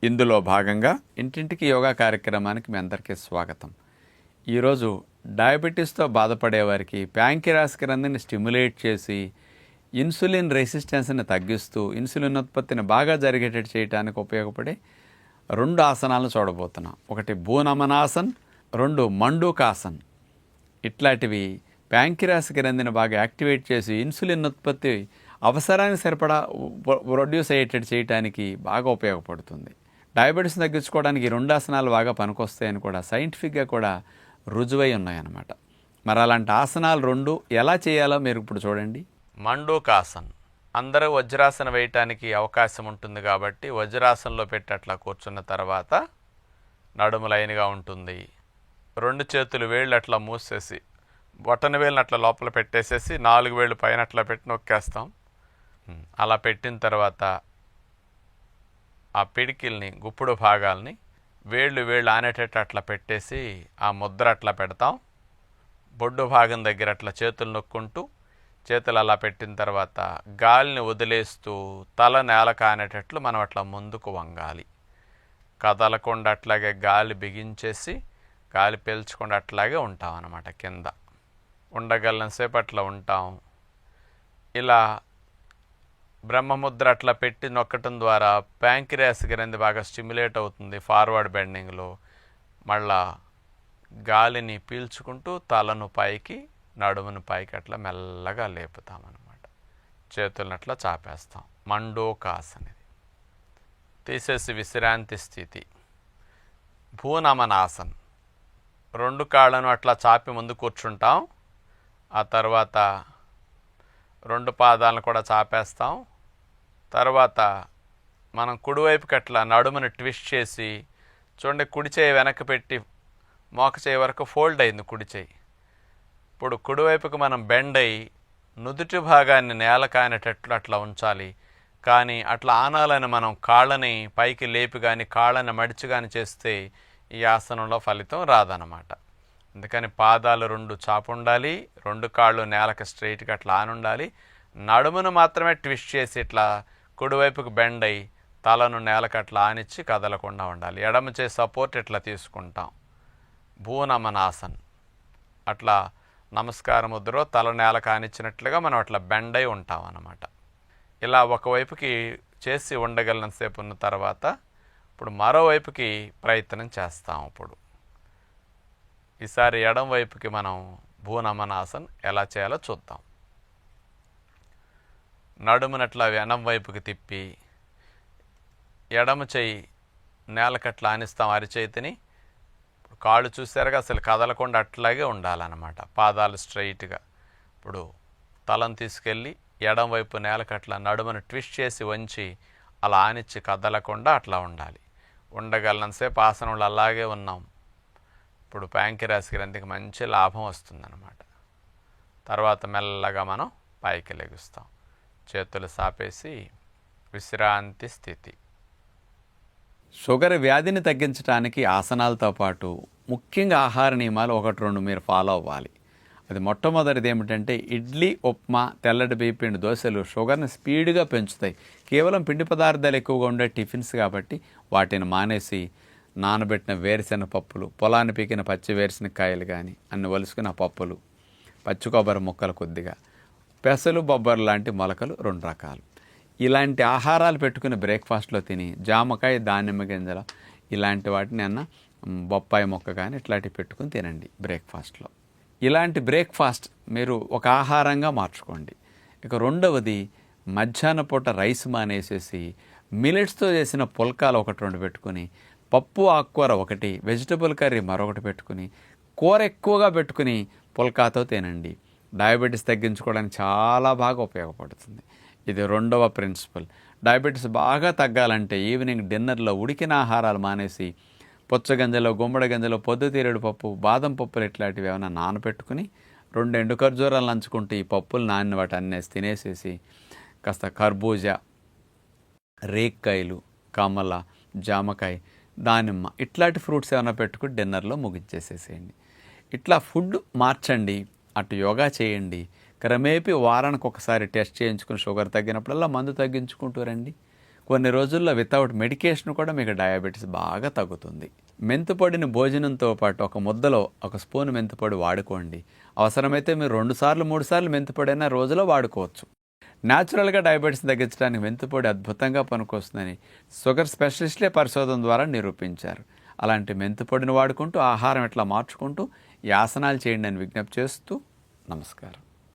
ఇందులో భాగంగా ఇంటింటికి యోగా కార్యక్రమానికి మీ అందరికీ స్వాగతం. ఈరోజు డయాబెటీస్తో బాధపడే వారికి ప్యాంక్రియాస్ గ్రంథిని స్టిమ్యులేట్ చేసి ఇన్సులిన్ రెసిస్టెన్స్ని తగ్గిస్తూ ఇన్సులిన్ ఉత్పత్తిని బాగా జరిగేటట్టు చేయడానికి ఉపయోగపడే 2 ఆసనాలను చూడబోతున్నాం. ఒకటి భూనమనాసన్, 2 మండూకాసన్. ఇట్లాంటివి ప్యాంక్రియాస్ గ్రంథిని బాగా యాక్టివేట్ చేసి ఇన్సులిన్ ఉత్పత్తి అవసరానికి సరిపడా ప్రొడ్యూస్ అయ్యేటట్టు చేయడానికి బాగా ఉపయోగపడుతుంది. డయాబెటీస్ తగ్గించుకోవడానికి ఈ 2 ఆసనాలు బాగా పనికొస్తాయని కూడా సైంటిఫిక్గా కూడా రుజువై ఉన్నాయన్నమాట. మరి అలాంటి ఆసనాలు 2 ఎలా చేయాలో మీరు ఇప్పుడు చూడండి. మండూకాసన్. అందరూ వజ్రాసనం వేయటానికి అవకాశం ఉంటుంది కాబట్టి వజ్రాసనంలో పెట్టి అట్లా కూర్చున్న తర్వాత నడుము లైన్గా ఉంటుంది. 2 చేతులు వేళ్ళు అట్లా మూసేసి బొటన వేళ్ళని అట్లా లోపల పెట్టేసేసి 4 వేళ్ళు పైన అట్లా పెట్టి నొక్కేస్తాం. అలా పెట్టిన తర్వాత ఆ పిడికిల్ని గుప్పుడు భాగాల్ని వేళ్ళు ఆనేటట్టు అట్లా పెట్టేసి ఆ ముద్ర అట్లా పెడతాం. బొడ్డు భాగం దగ్గర అట్లా చేతులు నొక్కుంటూ చేతులు అలా పెట్టిన తర్వాత గాలిని వదిలేస్తూ తల నేల కానేటట్లు మనం అట్లా ముందుకు వంగాలి. కదలకుండా అట్లాగే గాలి బిగించేసి గాలి పీల్చకుండా అట్లాగే ఉంటాం అన్నమాట. కింద ఉండగలసేపు అట్లా ఉంటాం. ఇలా బ్రహ్మముద్ర అట్లా పెట్టి నొక్కటం ద్వారా ప్యాంక్రియాస్ గ్రంథి బాగా స్టిమ్యులేట్ అవుతుంది ఫార్వర్డ్ బెండింగ్లో. మళ్ళా గాలిని పీల్చుకుంటూ తలను పైకి నడుమును పైకి అట్లా మెల్లగా లేపుతామన్నమాట. చేతులను అట్లా చాపేస్తాం. మండూకాసన్. ఇది తీసేసి విశ్రాంతి స్థితి. భూనమనాసన్. 2 కాళ్ళను అట్లా చాపి ముందు కూర్చుంటాం. ఆ తర్వాత 2 పాదాలను కూడా చాపేస్తాం. తర్వాత మనం కుడివైపుకి అట్లా నడుమును ట్విస్ట్ చేసి చూడండి, కుడి చేయి వెనక్కి పెట్టి మోక చేయి వరకు ఫోల్డ్ అయింది కుడి చేయి. ఇప్పుడు కుడివైపుకి మనం బెండ్ అయ్యి నుదుటి భాగాన్ని నేల కానేటట్లు అట్లా ఉంచాలి. కానీ అట్లా ఆనాలని మనం కాళ్ళని పైకి లేపి కానీ కాళ్ళని మడిచి కానీ చేస్తే ఈ ఆసనంలో ఫలితం రాదన్నమాట. అందుకని పాదాలు 2 చాపు ఉండాలి, 2 కాళ్ళు నేలకు స్ట్రైట్గా అట్లా ఆనుండాలి. నడుమును మాత్రమే ట్విస్ట్ చేసి ఇట్లా కుడివైపుకి బెండ్ అయ్యి తలను నేలకు అట్లా ఆనిచ్చి కదలకుండా ఉండాలి. ఎడమ చేసి సపోర్ట్ ఇట్లా తీసుకుంటాం. భూనమనాసన్. అట్లా నమస్కార ముద్రలో తల నేల కానిచ్చినట్లుగా మనం అట్లా బెండ్ అయి ఉంటాం అన్నమాట. ఇలా ఒకవైపుకి చేసి ఉండగలిగినంతసేపు ఉన్న తర్వాత ఇప్పుడు మరోవైపుకి ప్రయత్నం చేస్తాం. ఇప్పుడు ఈసారి ఎడం వైపుకి మనం భూనమనాసన్ ఎలా చేయాలో చూద్దాం. నడుమునట్లా ఎడం వైపుకి తిప్పి ఎడమ చెయ్యి నేలకట్లా ఆనిస్తాం అరిచేతిని. కాళ్ళు చూసారుగా అసలు కదలకుండా అట్లాగే ఉండాలన్నమాట. పాదాలు స్ట్రైట్గా. ఇప్పుడు తలను తీసుకెళ్ళి ఎడం వైపు నేలకట్లా నడుమును ట్విస్ట్ చేసి వంచి అలా ఆనిచ్చి కదలకుండా అట్లా ఉండాలి. ఉండగలనంతసేపు ఆసనంలో అలాగే ఉన్నాం. ఇప్పుడు ప్యాంక్రియాస్ గ్రంథికి మంచి లాభం వస్తుందన్నమాట. తర్వాత మెల్లగా మనం పైకి లెగుస్తాం. చేతులు సాపేసి విశ్రాంతి స్థితి. షుగర్ వ్యాధిని తగ్గించడానికి ఆసనాలతో పాటు ముఖ్యంగా ఆహార నియమాలు 1-2 మీరు ఫాలో అవ్వాలి. అది మొట్టమొదటిది ఏమిటంటే ఇడ్లీ, ఉప్మా, తెల్లటి బియ్యపిండి దోశలు షుగర్ని స్పీడ్గా పెంచుతాయి. కేవలం పిండి పదార్థాలు ఎక్కువగా ఉండే టిఫిన్స్ కాబట్టి వాటిని మానేసి నానబెట్టిన వేరుశెనగ పప్పులు, పొలాన్ని పీకిన పచ్చి వేరుశెనగకాయలు కానీ అన్ని వలుసుకున్న పప్పులు, పచ్చి కొబ్బరి ముక్కలు కొద్దిగా, పెసలు, బొబ్బరు లాంటి మొలకలు 2 రకాలు. ఇలాంటి ఆహారాలు పెట్టుకుని బ్రేక్ఫాస్ట్లో తిని జామకాయ, దానిమ్మ గింజల ఇలాంటి వాటిని బొప్పాయి మొక్క కానీ ఇట్లాంటివి పెట్టుకుని తినండి బ్రేక్ఫాస్ట్లో. ఇలాంటి బ్రేక్ఫాస్ట్ మీరు ఒక ఆహారంగా మార్చుకోండి. ఇక రెండవది మధ్యాహ్న పూట రైస్ మానేసేసి మిల్లెట్స్తో చేసిన పుల్కాలు 1-2 పెట్టుకుని, పప్పు ఆకుకూర 1, వెజిటబుల్ కర్రీ మరొకటి పెట్టుకుని, కూర ఎక్కువగా పెట్టుకుని పుల్కాతో తినండి. డయాబెటీస్ తగ్గించుకోవడానికి చాలా బాగా ఉపయోగపడుతుంది. ఇది 2వ ప్రిన్సిపల్. డయాబెటీస్ బాగా తగ్గాలంటే ఈవినింగ్ డిన్నర్లో ఉడికిన ఆహారాలు మానేసి పుచ్చగింజలు, గుమ్మడి గింజలు, పొద్దుతీరుడు పప్పు, బాదం పప్పులు ఇట్లాంటివి ఏమైనా నానబెట్టుకుని 2 ఎండు ఖర్జూరాలు నంచుకుంటూ ఈ పప్పులు నానిన వాటి అన్నేసి తినేసేసి కాస్త కర్బూజా, రేక్కాయలు, కమల, జామకాయ, దానిమ్మ ఇట్లాంటి ఫ్రూట్స్ ఏమైనా పెట్టుకుని డిన్నర్లో ముగించేసేసేయండి. ఇట్లా ఫుడ్ మార్చండి. అటు యోగా చేయండి. క్రమేపీ వారానికి ఒకసారి టెస్ట్ చేయించుకుని షుగర్ తగ్గినప్పుడల్లా మందు తగ్గించుకుంటూ రండి. కొన్ని రోజుల్లో వితౌట్ మెడికేషన్ కూడా మీకు డయాబెటీస్ బాగా తగ్గుతుంది. మెంతిపొడిని భోజనంతో పాటు ఒక ముద్దలో 1 స్పూన్ మెంతిపొడి వాడుకోండి. అవసరమైతే మీరు 2 సార్లు 3 సార్లు మెంతిపొడి అయినా రోజులో వాడుకోవచ్చు. న్యాచురల్గా డయాబెటీస్ తగ్గించడానికి మెంతిపొడి అద్భుతంగా పనికొస్తుందని షుగర్ స్పెషలిస్ట్లే పరిశోధన ద్వారా నిరూపించారు. అలాంటి మెంతిపొడిని వాడుకుంటూ ఆహారం ఇట్లా మార్చుకుంటూ ఈ ఆసనాలు చేయండి అని విజ్ఞప్తి చేస్తూ నమస్కారం.